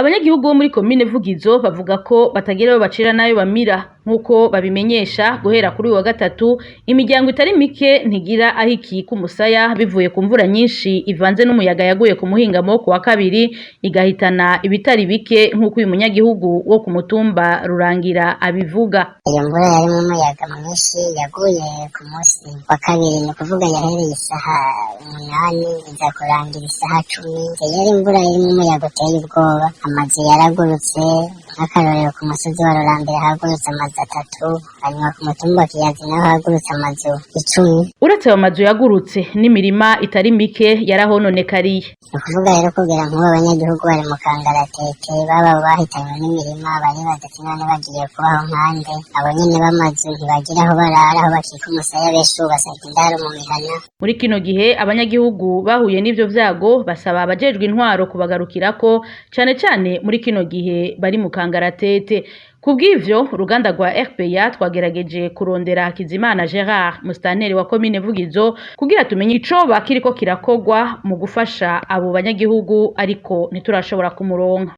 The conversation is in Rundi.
Abanyagihugu bo muri komine Vugizo bavuga ko batagira ayo bacira nayo bamira nkuko babimenyesha guhera kuri wa gatatu imiryango itari mike ntigira aho ikika umusaya bivuye ku mvura nyinshi ivanze n'umuyaga yaguye ku muhingamo ku wa kabiri igahitana ibitari bike nkuko uyu munyagihugu wo ku mutumba Rurangira abivuga. Iyo mvura yari mu muyaga mwinshi yaguye ku munsi wa kabiri, ni kuvuga yahereye isaha 8 iza kurangira isaha 10. Yari imvura iri mu muyaga uteye ubwoba, amazi yaragurutse nk'akarorero ku musozi wa Rurangira hagurutse amazi 3, hanyuma ku mutumba Kiyazi naho hagurutse amazu 10. Uretse ayo mazu yagurutse n'imirima itari mike yarahononekariye. Ni kuvuga rero kugira ngo abanyagihugu bari mu kangaratete baba bahitanywe n'imirima bari badetse none bagiye kubaho nkande, abo nyene b'amazu ntibagira aho barara, aho bakika umusaya benshi basabye indaro mu mihana. Muri kino gihe abanyagihugu bahuye n'ivyo vyago basaba abajejwe intwaro kubagarukirako cane muri kino gihe bari mu kangaratete. Kubw'ivyo uruganda rwa RPA twagerageje kurondera Hakizimana Gerard musitanteri wa komine Vugizo kugira tumenye ico bakiriko kirakogwa mu gufasha abo banyagihugu ariko ntiturashobora kumuronka.